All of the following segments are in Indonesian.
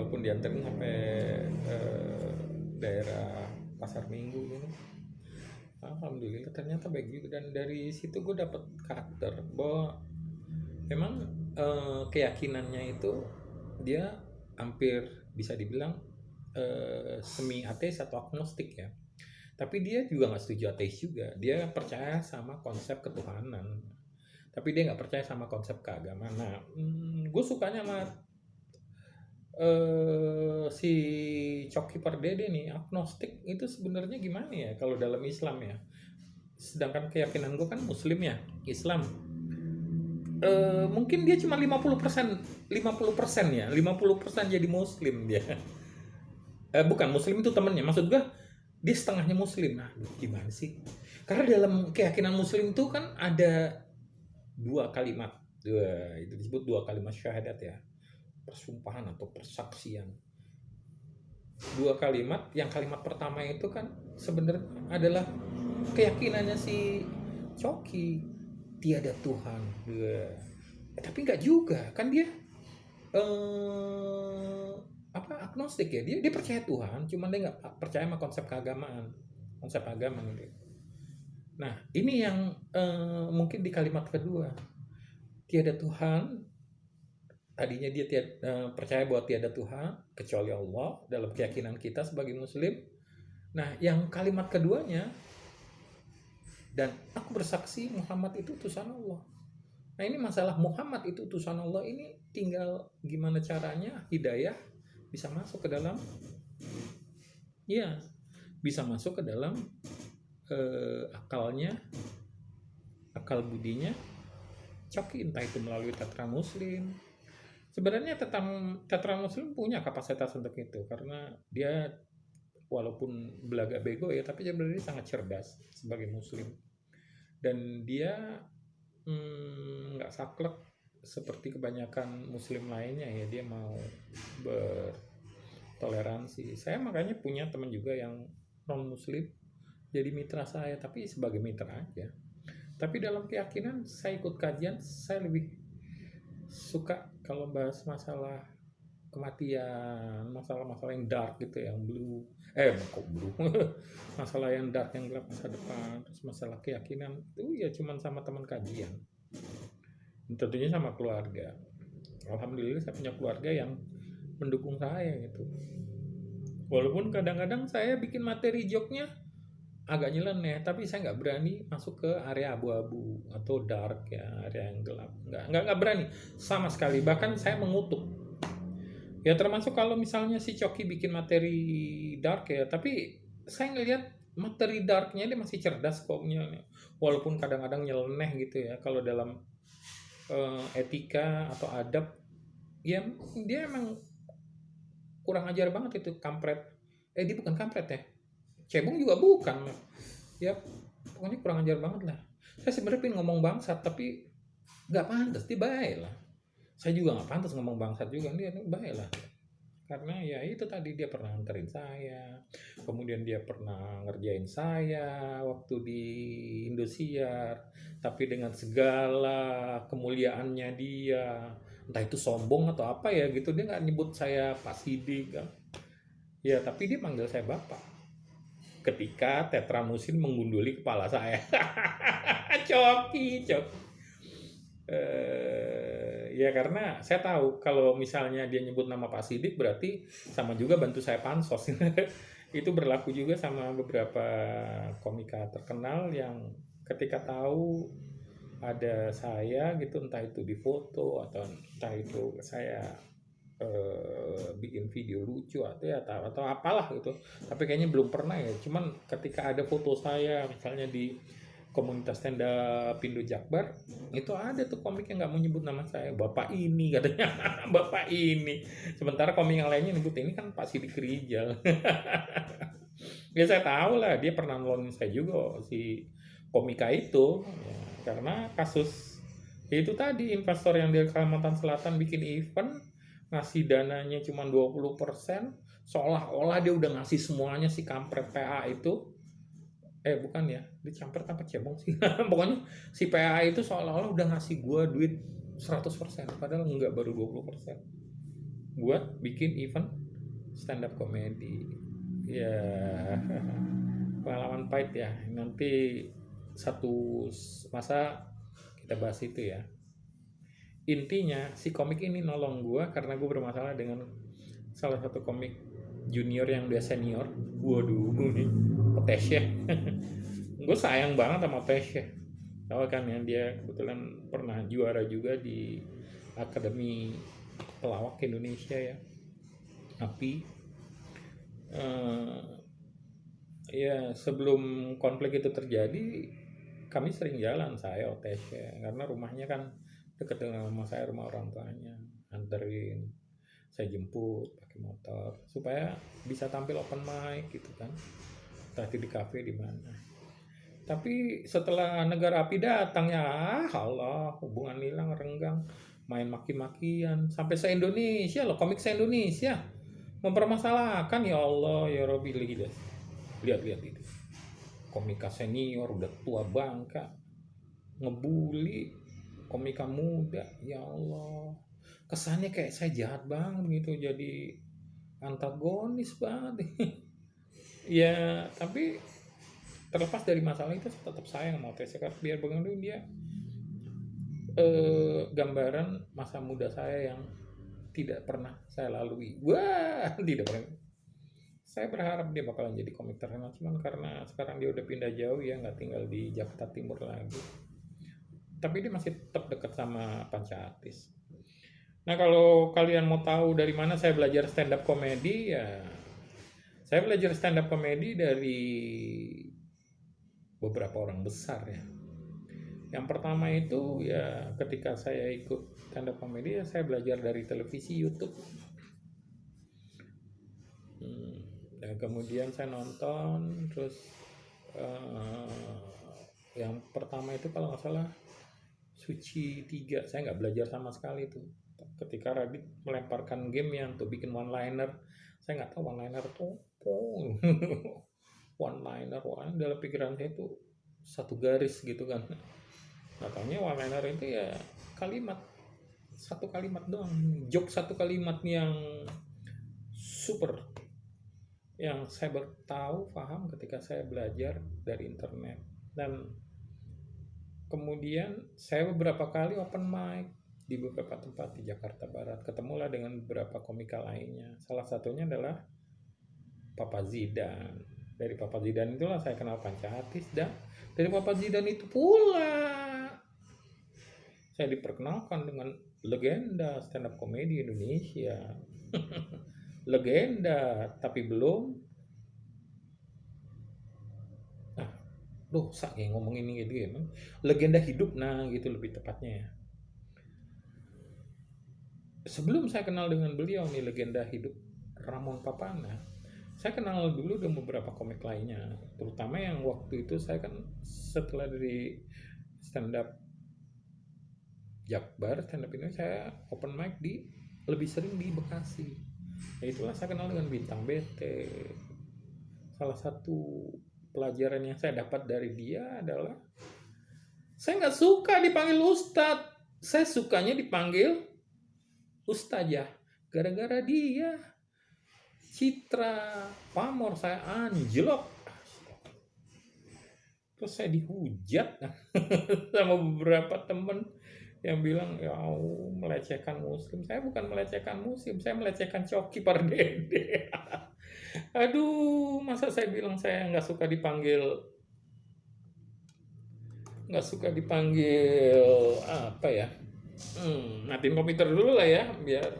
walaupun dianterin sampai daerah Pasar Minggu gitu. Alhamdulillah ternyata baik juga, dan dari situ gue dapet karakter bahwa memang keyakinannya itu dia hampir bisa dibilang semi ateis atau agnostik ya. Tapi dia juga nggak setuju ateis juga. Dia percaya sama konsep ketuhanan. Tapi dia nggak percaya sama konsep keagamaan. Nah, gue sukanya sama si Coki Pardede nih, agnostik itu sebenarnya gimana ya kalau dalam Islam ya. Sedangkan keyakinan gue kan Muslim ya, Islam. Mungkin dia cuma 50% ya, 50% jadi Muslim dia. Bukan Muslim itu temennya, maksud gue dia setengahnya Muslim. Nah, gimana sih? Karena dalam keyakinan Muslim itu kan ada dua kalimat, itu disebut dua kalimat syahadat ya, persumpahan atau persaksian. Dua kalimat, yang kalimat pertama itu kan sebenarnya adalah keyakinannya si Coki, tiada Tuhan. Tapi nggak juga kan dia agnostik ya, dia percaya Tuhan, cuman dia nggak percaya sama konsep keagamaan, konsep agama gitu. Nah ini yang mungkin di kalimat kedua, tiada Tuhan. Tadinya dia percaya bahwa tiada Tuhan kecuali Allah dalam keyakinan kita sebagai Muslim. Nah, yang kalimat keduanya, dan aku bersaksi Muhammad itu utusan Allah. Nah, ini masalah Muhammad itu utusan Allah ini tinggal gimana caranya hidayah bisa masuk ke dalam, ya, bisa masuk ke dalam akalnya, akal budinya Coki, entah itu melalui Tetra Muslim. Sebenarnya Tetra Muslim punya kapasitas untuk itu karena dia walaupun belaga bego ya, tapi sebenarnya sangat cerdas sebagai Muslim, dan dia nggak saklek seperti kebanyakan Muslim lainnya ya. Dia mau bertoleransi. Saya makanya punya teman juga yang non Muslim jadi mitra saya, tapi sebagai mitra aja. Tapi dalam keyakinan saya ikut kajian, saya lebih suka kalau bahas masalah kematian, masalah-masalah yang dark gitu, yang blue, kok blue, masalah yang dark, yang gelap masa depan, terus masalah keyakinan itu ya cuman sama teman kajian, tentunya sama keluarga. Alhamdulillah saya punya keluarga yang mendukung saya gitu, walaupun kadang-kadang saya bikin materi joknya agak nyeleneh, tapi saya nggak berani masuk ke area abu-abu atau dark ya, area yang gelap, nggak berani sama sekali. Bahkan saya mengutuk ya, termasuk kalau misalnya si Coki bikin materi dark ya, tapi saya ngelihat materi darknya dia masih cerdas kok, walaupun kadang-kadang nyeleneh gitu ya. Kalau dalam etika atau adab ya, dia emang kurang ajar banget itu, kampret. Dia bukan kampret ya, cebong juga bukan ya, pokoknya kurang ajar banget lah. Saya sebenarnya pengen ngomong bangsat tapi nggak pantas, dia baik lah. Saya juga nggak pantas ngomong bangsat juga, dia baik lah. Karena ya itu tadi, dia pernah anterin saya, kemudian dia pernah ngerjain saya waktu di Indosiar, tapi dengan segala kemuliaannya dia, entah itu sombong atau apa ya gitu, dia nggak nyebut saya Pak Sidik kan. Ya tapi dia manggil saya Bapak ketika Tetra Muslim menggunduli kepala saya. Coki. Ya karena saya tahu kalau misalnya dia nyebut nama Pak Sidik berarti sama juga bantu saya pansos. Itu berlaku juga sama beberapa komika terkenal yang ketika tahu ada saya gitu, entah itu di foto atau entah itu saya bikin video lucu atau apalah gitu, tapi kayaknya belum pernah ya. Cuman ketika ada foto saya misalnya di komunitas stand up Indo Jakbar, itu ada tuh komik yang nggak mau nyebut nama saya, Bapak ini katanya. Bapak ini, sementara komik yang lainnya nyebut ini kan Pak Sidik Rijal. Ya saya tahu lah dia pernah nolongin saya juga si komika itu ya, karena kasus itu tadi, investor yang di Kalimantan Selatan bikin event ngasih dananya cuma 20%, seolah-olah dia udah ngasih semuanya si kampret PA itu. Bukan ya, dia kampret apa cebong sih. Pokoknya si PA itu seolah-olah udah ngasih gua duit 100%, padahal enggak, baru 20%. buat bikin event stand up comedy. Ya, pengalaman pahit ya. Nanti satu masa kita bahas itu ya. Intinya si komik ini nolong gue karena gue bermasalah dengan salah satu komik junior yang udah senior. Waduh, nih Otesha. Gue sayang banget sama Otesha. Tahu kan ya, dia kebetulan pernah juara juga di Akademi Pelawak Indonesia ya. Tapi ya sebelum konflik itu terjadi, kami sering jalan saya Otesha karena rumahnya kan deket dengan rumah saya, rumah orang tuanya. Anterin, saya jemput pakai motor supaya bisa tampil open mic gitu kan. Entah itu di kafe di mana. Tapi setelah negara api datang ya Allah, hubungan hilang renggang, main maki-makian sampai se-Indonesia loh, komik se-Indonesia mempermasalahkan. Ya Allah ya Robby, lihat itu komika senior udah tua bangka ngebully komika muda. Ya Allah, kesannya kayak saya jahat banget gitu, jadi antagonis banget. Ya tapi terlepas dari masalah itu tetap sayang sama Otesha karena biar bagaimanapun dia gambaran masa muda saya yang tidak pernah saya lalui. Wah, tidak pernah. Saya berharap dia bakalan jadi komik terkenal, cuman karena sekarang dia udah pindah jauh ya, nggak tinggal di Jakarta Timur lagi. Tapi dia masih tetap dekat sama Pancatis. Nah, kalau kalian mau tahu dari mana saya belajar stand up comedy, ya saya belajar stand up comedy dari beberapa orang besar ya. Yang pertama itu ya ketika saya ikut stand up comedy ya saya belajar dari televisi YouTube. Dan kemudian saya nonton terus yang pertama itu kalau nggak salah Suci 3, saya nggak belajar sama sekali tuh. Ketika Radit melemparkan game yang untuk bikin one liner, saya nggak tahu one liner tuh one liner, dalam pikiran saya itu satu garis gitu kan. Nah, taunya one liner itu ya kalimat, satu kalimat doang, joke satu kalimat yang super, yang saya baru tahu paham ketika saya belajar dari internet. Dan kemudian saya beberapa kali open mic di beberapa tempat di Jakarta Barat, ketemulah dengan beberapa komika lainnya. Salah satunya adalah Papa Zidan. Dari Papa Zidan itulah saya kenal Pancatis, dan dari Papa Zidan itu pula saya diperkenalkan dengan legenda stand up comedy Indonesia. Legenda, tapi belum dosa kayak ngomong ini gitu ya, legenda hidup nah gitu lebih tepatnya ya. Sebelum saya kenal dengan beliau nih, legenda hidup Ramon Papana, saya kenal dulu dengan beberapa komik lainnya, terutama yang waktu itu saya kan setelah dari stand up Jakbar, stand up ini saya open mic di lebih sering di Bekasi. Ya itulah saya kenal dengan Bintang BT. Salah satu pelajaran yang saya dapat dari dia adalah saya nggak suka dipanggil Ustadz, saya sukanya dipanggil Ustazah. Gara-gara dia citra pamor saya anjlok. Terus saya dihujat sama beberapa temen yang bilang ya melecehkan muslim. Saya bukan melecehkan muslim, saya melecehkan Coki Pardede. Aduh, masa saya bilang saya nggak suka dipanggil apa ya? Matiin komputer dulu lah ya, biar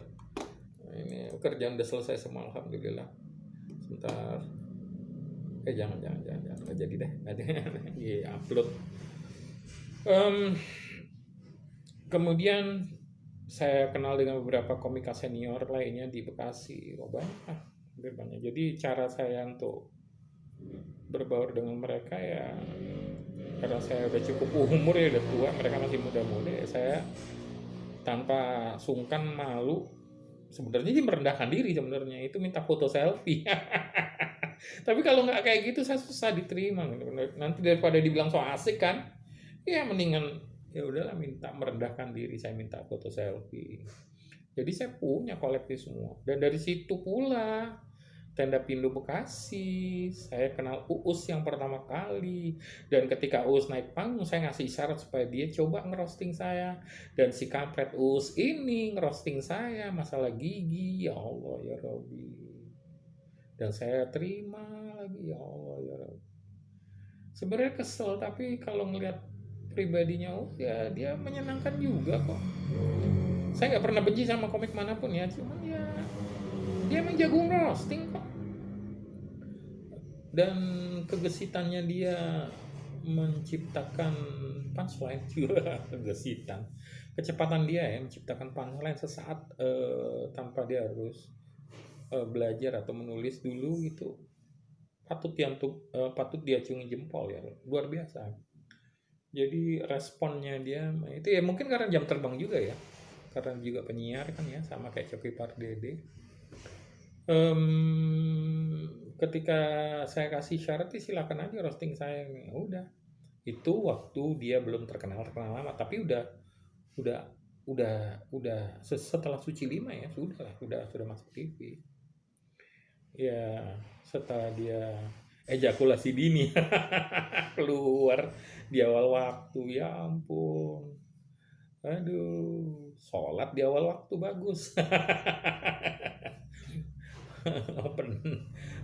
ini kerjaan udah selesai semua alhamdulillah. Sebentar. Jangan nggak jadi deh. Iya, upload. Kemudian saya kenal dengan beberapa komika senior lainnya di Bekasi. Banyak. Jadi cara saya untuk berbaur dengan mereka ya, karena saya udah cukup umur ya, udah tua, mereka masih muda-muda ya, saya tanpa sungkan malu sebenarnya sih merendahkan diri, sebenarnya itu minta foto selfie. Tapi kalau nggak kayak gitu saya susah diterima. Nanti daripada dibilang so asik kan, ya mendingan ya udahlah minta merendahkan diri, saya minta foto selfie. Jadi saya punya koleksi semua. Dan dari situ pula Tenda Pindo Bekasi, saya kenal Uus yang pertama kali. Dan ketika Uus naik panggung, saya ngasih isyarat supaya dia coba ngerosting saya. Dan si kampret Uus ini ngerosting saya masalah gigi. Ya Allah ya Rabbi. Dan saya terima lagi, ya Allah ya Rabbi. Sebenarnya kesel, tapi kalau ngelihat pribadinya Uus, ya dia menyenangkan juga kok. Saya nggak pernah benci sama komik manapun ya, cuman ya dia emang jago roasting kok. Dan kegesitannya dia menciptakan punchline juga. Kegesitan, kecepatan dia ya menciptakan punchline sesaat, tanpa dia harus belajar atau menulis dulu gitu, patut diacungi jempol ya, luar biasa. Jadi responnya dia itu ya mungkin karena jam terbang juga ya, karena juga penyiar kan ya, sama kayak Coki Pardede. Ketika saya kasih syarat sih silakan aja roasting saya nih. Ya udah. Itu waktu dia belum terkenal lama, tapi udah setelah Suci 5 ya, sudah masuk TV. Ya, setelah dia ejakulasi dini keluar di awal waktu, ya ampun. Aduh, sholat di awal waktu bagus. Open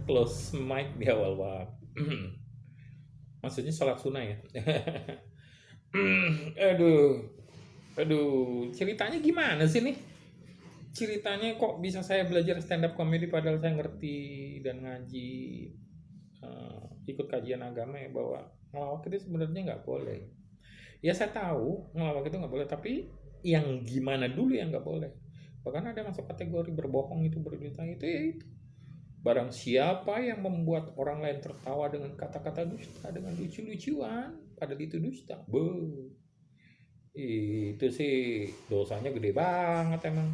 close mic di awal waktu. Maksudnya sholat sunnah ya. aduh aduh ceritanya gimana sih nih, ceritanya kok bisa saya belajar stand up comedy padahal saya ngerti dan ngaji, ikut kajian agama ya, bahwa ngelawak itu sebenarnya nggak boleh. Ya saya tahu ngelawak itu nggak boleh, tapi yang gimana dulu yang nggak boleh. Bahkan ada masuk kategori berbohong itu, berdusta itu ya itu. Barang siapa yang membuat orang lain tertawa dengan kata-kata dusta, dengan lucu-lucuan, padahal itu dusta. Itu sih dosanya gede banget emang.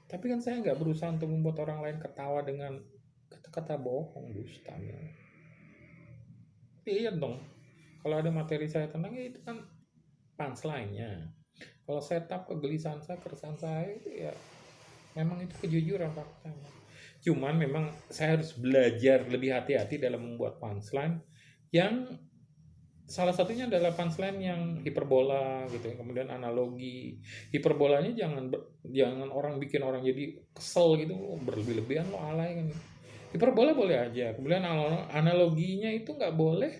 Tapi kan saya nggak berusaha untuk membuat orang lain ketawa dengan kata-kata bohong, dusta. Iya dong. Kalau ada materi saya tentang itu kan punchline-nya. Kalau setup kegelisahan saya, keresahan saya itu ya memang itu kejujuran faktanya. Cuman memang saya harus belajar lebih hati-hati dalam membuat punchline yang salah satunya adalah punchline yang hiperbola gitu ya, kemudian analogi. Hiperbolanya jangan orang bikin orang jadi kesel gitu, berlebih-lebihan lo alay kan. Hiperbola boleh aja. Kemudian analoginya itu nggak boleh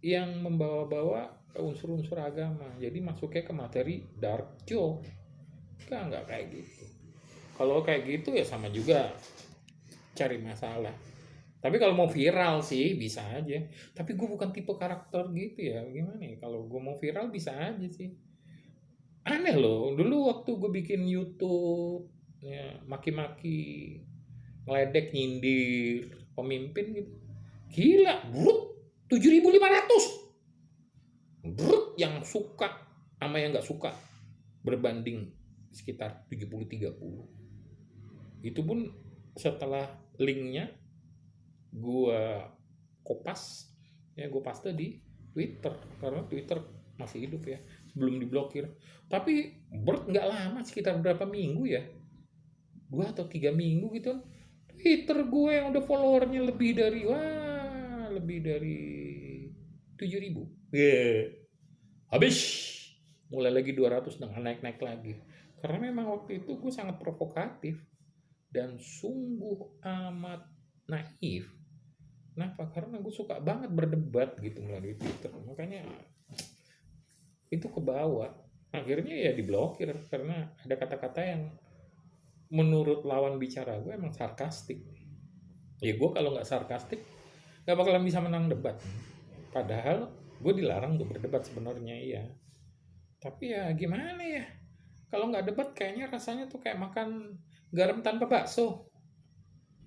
yang membawa-bawa unsur-unsur agama. Jadi masuknya ke materi dark joke. Nggak kayak gitu. Kalau kayak gitu ya sama juga cari masalah. Tapi kalau mau viral sih bisa aja. Tapi gue bukan tipe karakter gitu ya. Gimana ya? Kalau gue mau viral bisa aja sih. Aneh loh. Dulu waktu gue bikin YouTube, ya, maki-maki, ngeledek, nyindir pemimpin gitu. Gila, brut 7.500. Brut yang suka sama yang nggak suka berbanding sekitar 70-30. Itu pun setelah linknya gue kopas ya, gue paste di Twitter karena Twitter masih hidup ya, sebelum diblokir. Tapi nggak lama, sekitar berapa minggu ya, 2 atau 3 minggu gitu, Twitter gue yang udah followernya lebih dari 7.000. Habis mulai lagi 200 dengan naik lagi, karena memang waktu itu gue sangat provokatif dan sungguh amat naif. Kenapa? Karena gue suka banget berdebat gitu melalui Twitter. Makanya itu ke bawah. Akhirnya ya diblokir karena ada kata-kata yang menurut lawan bicara gue emang sarkastik. Ya gue kalau nggak sarkastik nggak bakalan bisa menang debat. Padahal gue dilarang untuk berdebat sebenarnya, iya. Tapi ya gimana ya? Kalau nggak debat kayaknya rasanya tuh kayak makan garam tanpa bakso.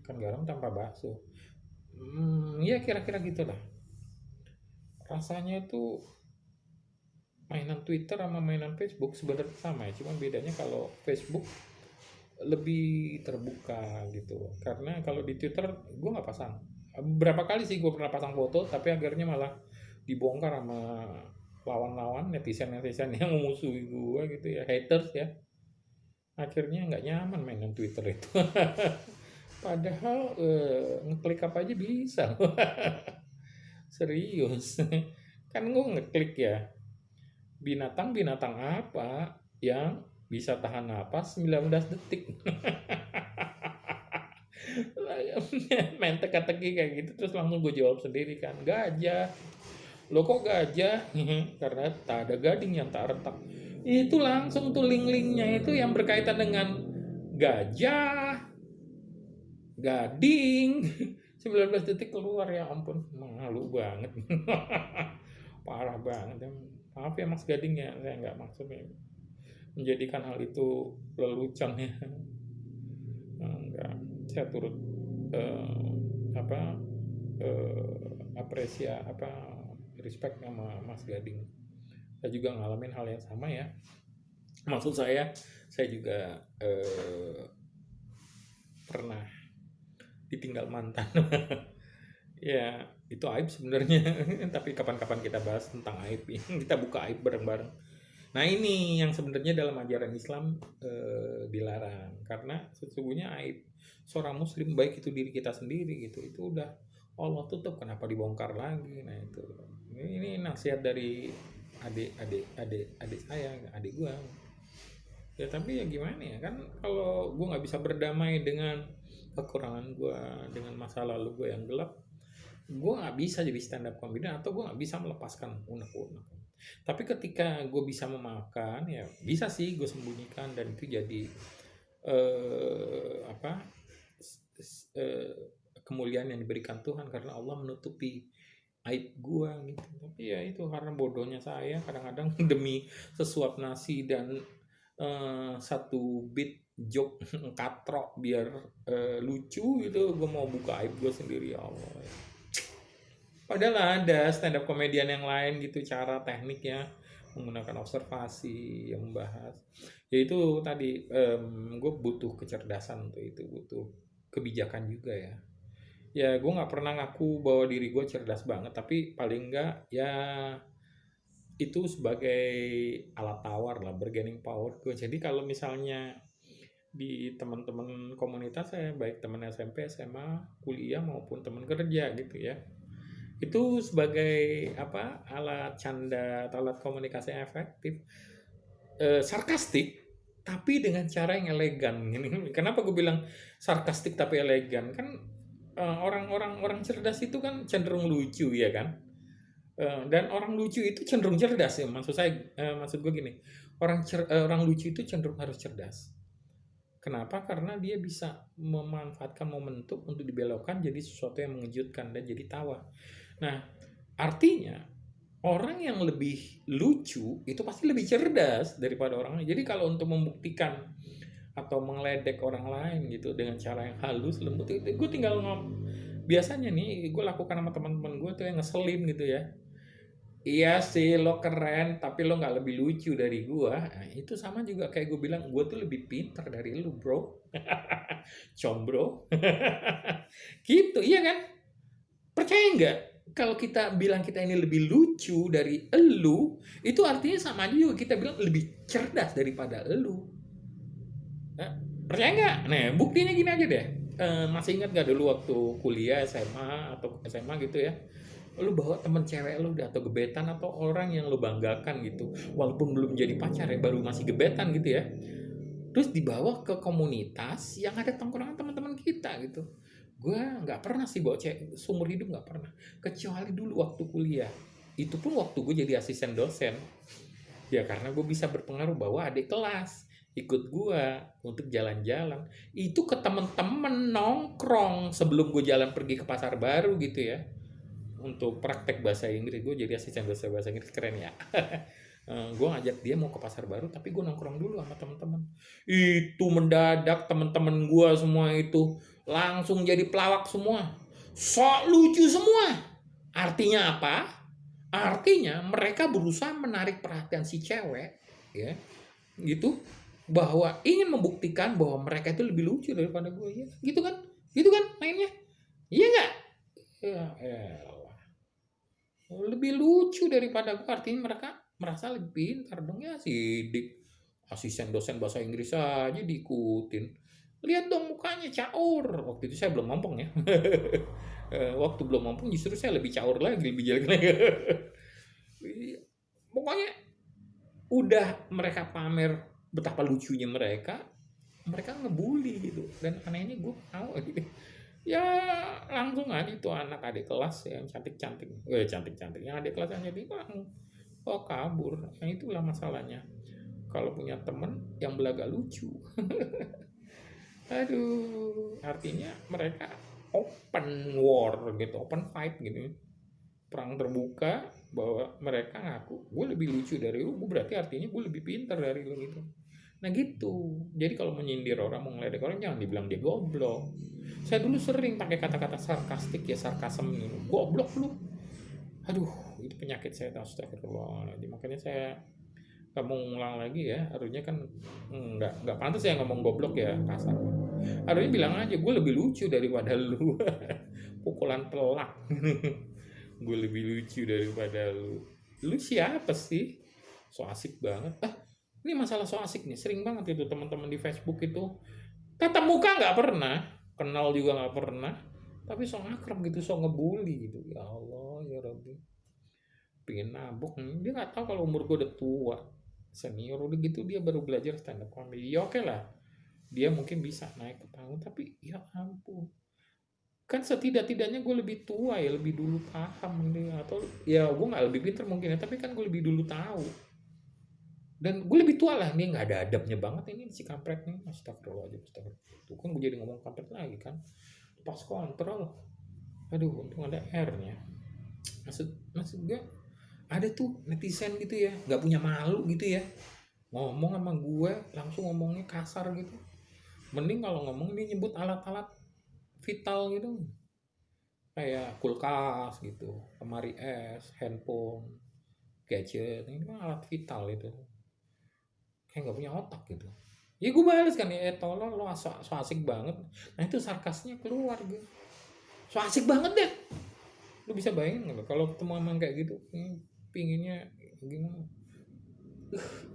Kan garam tanpa bakso. Ya kira-kira gitulah. Rasanya itu mainan Twitter sama mainan Facebook sebenarnya sama ya, cuma bedanya kalau Facebook lebih terbuka gitu. Karena kalau di Twitter gue nggak pasang. Berapa kali sih gue pernah pasang foto, tapi akhirnya malah dibongkar sama lawan-lawan netizen yang memusuhi gue gitu ya, haters ya. Akhirnya nggak nyaman mainan Twitter itu. Padahal ngeklik apa aja bisa. Serius. Kan gue ngeklik ya, binatang-binatang apa yang bisa tahan napas 19 detik. Main teka-teki kayak gitu, terus langsung gue jawab sendiri kan, gajah. Lo kok gajah? Karena tak ada gading yang tak retak. Itu langsung tuh link-linknya itu yang berkaitan dengan gajah, gading. 19 detik keluar, ya ampun, malu banget. Parah banget. Maaf ya Mas Gading ya, saya nggak maksudnya menjadikan hal itu lelucon ya. Enggak, saya turut eh, apa respect sama Mas Gading. Saya juga ngalamin hal yang sama ya. Maksud saya juga pernah ditinggal mantan. Ya, itu aib sebenarnya. Tapi kapan-kapan kita bahas tentang aib. Kita buka aib bareng-bareng. Nah, ini yang sebenarnya dalam ajaran Islam dilarang, karena sesungguhnya aib seorang muslim, baik itu diri kita sendiri gitu, itu udah Allah tutup, kenapa dibongkar lagi. Nah, itu ini nasihat dari adik saya, adik gua. Ya tapi ya gimana ya, kan kalau gua nggak bisa berdamai dengan kekurangan gua, dengan masa lalu gua yang gelap, gue nggak bisa jadi stand up comedian, atau gue nggak bisa melepaskan unek-unek. Tapi ketika gue bisa memaafkan, ya bisa sih gue sembunyikan, dan itu jadi apa kemuliaan yang diberikan Tuhan, karena Allah menutupi aib gue gitu. Tapi ya itu karena bodohnya saya, kadang-kadang demi sesuap nasi dan satu beat joke katrok biar lucu gitu, gue mau buka aib gue sendiri, ya Allah. Padahal ada stand up komedian yang lain gitu, cara tekniknya menggunakan observasi yang membahas. Ya itu tadi, gue butuh kecerdasan untuk itu, butuh kebijakan juga ya. Ya gue nggak pernah ngaku bahwa diri gue cerdas banget, tapi paling nggak ya itu sebagai alat tawar lah, bargaining power gue. Jadi kalau misalnya di teman-teman komunitas saya, baik teman SMP, SMA, kuliah maupun teman kerja gitu ya, itu sebagai alat canda atau alat komunikasi yang efektif, sarkastik tapi dengan cara yang elegan. Kenapa gue bilang sarkastik tapi elegan? Kan orang cerdas itu kan cenderung lucu ya kan. Dan orang lucu itu cenderung cerdas ya, maksud gue gini, orang lucu itu cenderung harus cerdas. Kenapa? Karena dia bisa memanfaatkan momentum untuk dibelokkan jadi sesuatu yang mengejutkan dan jadi tawa. Nah, artinya orang yang lebih lucu itu pasti lebih cerdas daripada orang lain. Jadi kalau untuk membuktikan atau mengeledek orang lain gitu dengan cara yang halus, lembut, itu gue tinggal biasanya nih gue lakukan sama teman-teman gue tuh yang ngeselin gitu ya. Iya sih, lo keren, tapi lo nggak lebih lucu dari gua. Nah, itu sama juga kayak gue bilang, gua tuh lebih pinter dari lu, bro. Combro. Gitu, iya kan? Percaya nggak? Kalau kita bilang kita ini lebih lucu dari elu, itu artinya sama juga kita bilang lebih cerdas daripada elu. Nah, percaya nggak? Nah, buktinya gini aja deh. Masih ingat nggak dulu waktu kuliah SMA atau SMA gitu ya? Lu bawa temen cewek lu atau gebetan atau orang yang lu banggakan gitu, walaupun belum jadi pacar ya, baru masih gebetan gitu ya, terus dibawa ke komunitas yang ada tongkrongan teman-teman kita gitu. Gue nggak pernah sih bawa cewek, seumur hidup nggak pernah, kecuali dulu waktu kuliah. Itu pun waktu gue jadi asisten dosen ya, karena gue bisa berpengaruh bawa adik kelas ikut gue untuk jalan-jalan itu ke temen-temen nongkrong sebelum gue jalan pergi ke pasar baru gitu ya, untuk praktek bahasa Inggris. Gue jadi asisten bahasa Inggris, keren ya. Gue ngajak dia mau ke pasar baru, tapi gue nongkrong dulu sama teman-teman. Itu mendadak teman-teman gue semua itu langsung jadi pelawak semua, sok lucu semua. Artinya apa? Artinya mereka berusaha menarik perhatian si cewek ya, gitu, bahwa ingin membuktikan bahwa mereka itu lebih lucu daripada gue ya, gitu kan mainnya, iya nggak? Ya, lebih lucu daripada gue, artinya mereka merasa lebih pintar dong ya, sidik asisten dosen bahasa Inggris aja diikutin. Lihat dong mukanya caur. Waktu itu saya belum mompong ya. Waktu belum mompong justru saya lebih caur lagi, lebih jelek lagi. Pokoknya udah mereka pamer betapa lucunya mereka ngebully gitu. Dan anehnya gue tahu gitu. Ya langsung aja itu anak adik kelas yang cantik-cantik. Cantik-cantik. Yang adik kelas yang jadi kabur. Nah itulah masalahnya. Kalau punya temen yang belaga lucu. Aduh, artinya mereka open war gitu, open fight gitu. Perang terbuka bahwa mereka ngaku gue lebih lucu dari lu, berarti artinya gue lebih pintar dari lu gitu. Nah gitu. Jadi kalau menyindir orang, mau ngeledek orang, jangan dibilang dia goblok. Saya dulu sering pakai kata-kata sarkastik ya, sarkasem gitu. Goblok lu. Aduh, itu penyakit saya, astagfirullahaladzim. Makanya saya nggak mau ngulang lagi ya. Harusnya kan nggak pantas ya ngomong goblok ya, kasar. Harusnya bilang aja gue lebih lucu daripada lu. Pukulan telak. Gue lebih lucu daripada lu. Lu siapa sih? So asik banget. Ini masalah so asik nih. Sering banget itu teman-teman di Facebook itu. Tatap muka nggak pernah. Kenal juga nggak pernah. Tapi so akrab gitu, so ngebully gitu. Ya Allah, ya Rabbi. Pengen nabok. Dia nggak tahu kalau umur gue udah tua. Senior udah gitu dia baru belajar stand up comedy. Ya oke lah. Dia mungkin bisa naik ke panggung. Tapi ya ampun. Kan setidak-tidaknya gue lebih tua ya, lebih dulu paham nih, atau ya gue nggak lebih pintar mungkin ya, tapi kan gue lebih dulu tahu, dan gue lebih tua lah nih, nggak ada adabnya banget ini si kampret nih. Astagfirullahaladzim, tuh kan gue jadi ngomong kampret lagi kan, pas kontrol. Aduh, untung ada R-nya. Maksud gue ada tuh netizen gitu ya, nggak punya malu gitu ya, ngomong sama gue langsung ngomongnya kasar gitu. Mending kalau ngomong dia nyebut alat-alat vital gitu, kayak kulkas gitu, lemari es, handphone, gadget. Ini kan alat vital itu, kayak nggak punya otak gitu. Ya gue bales kan, ya tolong lo so asik banget. Nah itu sarkasnya keluar gitu, so asik banget deh. Lu bisa bayangin nggak kalau ketemu sama kayak gitu, pinginnya gimana,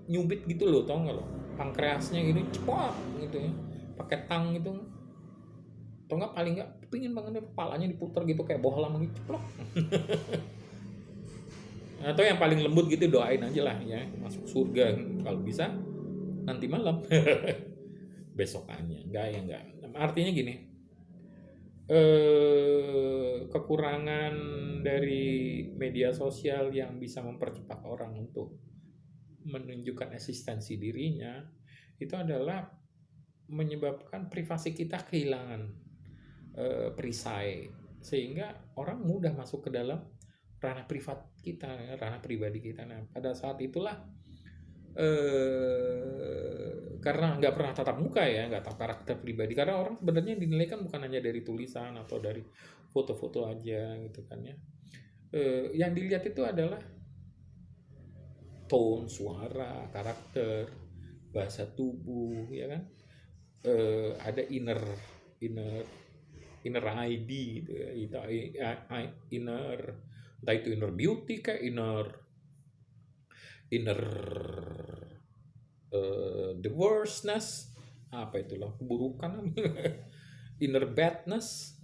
nyubit gitu loh, tau nggak lo, pankreasnya gitu cepot gitu ya, pakai tang gitu. Atau nggak paling nggak pingin banget deh kepalanya diputer gitu kayak bohlam gitu, ceplok. Atau yang paling lembut gitu, doain aja lah ya masuk surga kalau bisa nanti malam. Besokannya enggak. Artinya gini, kekurangan dari media sosial yang bisa mempercepat orang untuk menunjukkan eksistensi dirinya itu adalah menyebabkan privasi kita kehilangan perisai, sehingga orang mudah masuk ke dalam ranah privat kita, ranah pribadi kita. Nah pada saat itulah karena nggak pernah tatap muka ya, nggak tahu karakter pribadi, karena orang sebenarnya dinilai kan bukan hanya dari tulisan atau dari foto-foto aja gitu kan ya. Yang dilihat itu adalah tone suara, karakter, bahasa tubuh ya kan. Ada inner ID gitu ya, inner, entah itu inner beauty kayak inner the worstness, apa itulah, keburukan. Inner badness.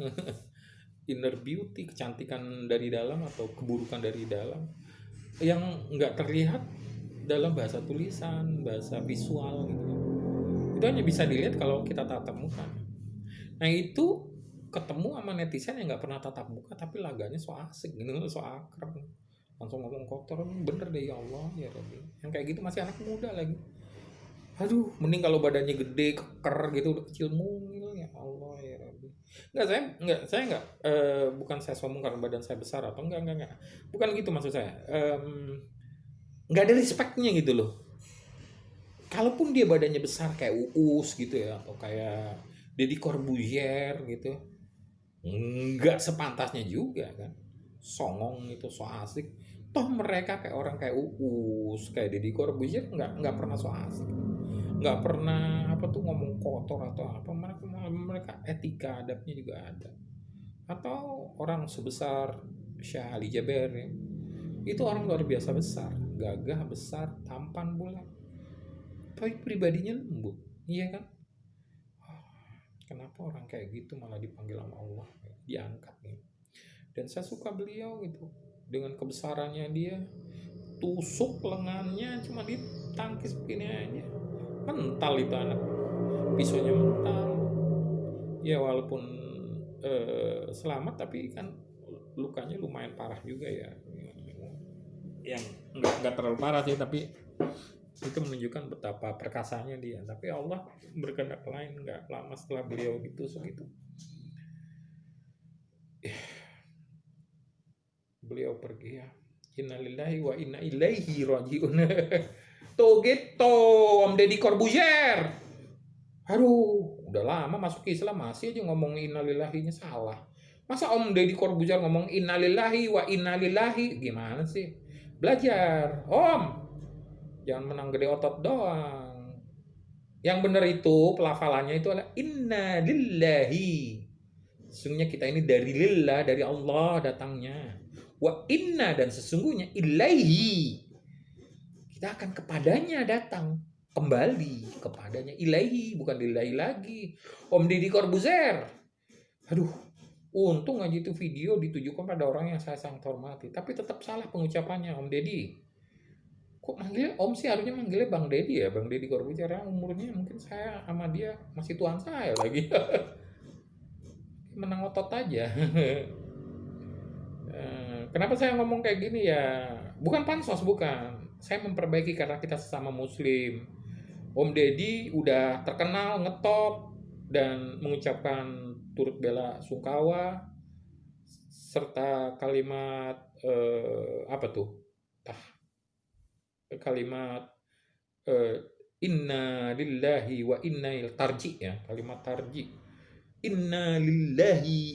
Inner beauty, kecantikan dari dalam atau keburukan dari dalam yang nggak terlihat dalam bahasa tulisan, bahasa visual gitu. Itu hanya bisa dilihat kalau kita tatap muka. Nah itu ketemu sama netizen yang nggak pernah tatap muka tapi laganya so asik gitu, so akrab, langsung ngomong kotor, bener deh, ya Allah ya Rabbi. Yang kayak gitu masih anak muda lagi. Aduh, mending kalau badannya gede, keker gitu, udah kecil mungil, ya Allah ya Rabbi. Saya nggak, bukan saya sombong karena badan saya besar atau enggak. Bukan gitu maksud saya. Nggak ada respectnya gitu loh. Kalaupun dia badannya besar kayak Uus gitu ya, atau kayak Deddy Corbuzier gitu, nggak sepantasnya juga kan. Songong itu so asik. Toh mereka kayak orang kayak Uus, kayak Deddy Corbuzier nggak pernah so asik. Nggak pernah apa tuh ngomong kotor atau apa. Mereka etika adabnya juga ada. Atau orang sebesar Syah Ali Jaber ya, itu orang luar biasa besar, gagah, besar, tampan pula. tapi pribadinya lembut. Iya kan? Kenapa orang kayak gitu malah dipanggil sama Allah, diangkat nih. Dan saya suka beliau gitu, dengan kebesarannya dia, tusuk lengannya cuma ditangkis begini aja, mental itu anak, pisaunya mental. Ya walaupun selamat, tapi kan lukanya lumayan parah juga ya, yang nggak terlalu parah sih, tapi itu menunjukkan betapa perkasanya dia. Tapi Allah berkehendak lain, nggak lama setelah beliau gitu segitu beliau pergi ya. Innalillahi wa inna ilaihi rajiun. Tuh gitu Om Deddy Corbuzier. Aduh, udah lama masuk Islam masih aja ngomong innalillahinya salah. Masa Om Deddy Corbuzier ngomong innalillahi wa innalillahi, gimana sih? Belajar, Om. Jangan menang gede otot doang. Yang benar itu pelafalannya itu adalah inna lillahi. Sesungguhnya kita ini dari lillah, dari Allah datangnya. Wa inna, dan sesungguhnya ilaihi. Kita akan kepadanya datang. Kembali kepadanya, ilaihi, bukan lillahi lagi. Om Deddy Corbuzier. Aduh, untung aja itu video ditujukan pada orang yang saya sangat hormati. Tapi tetap salah pengucapannya, Om Deddy. Kok manggilnya Om sih, harusnya manggilnya Bang Deddy ya, Bang Deddy Corbuzier. Umurnya mungkin saya sama dia masih tuan saya lagi. Menang otot aja. Kenapa saya ngomong kayak gini ya? Bukan pansos, bukan. Saya memperbaiki karena kita sesama muslim. Om Deddy udah terkenal ngetop dan mengucapkan turut bela sungkawa serta kalimat apa tuh? Kalimat eh, inna lillahi wa inna ilaihi tarji ya, kalimat tarji. Inna lillahi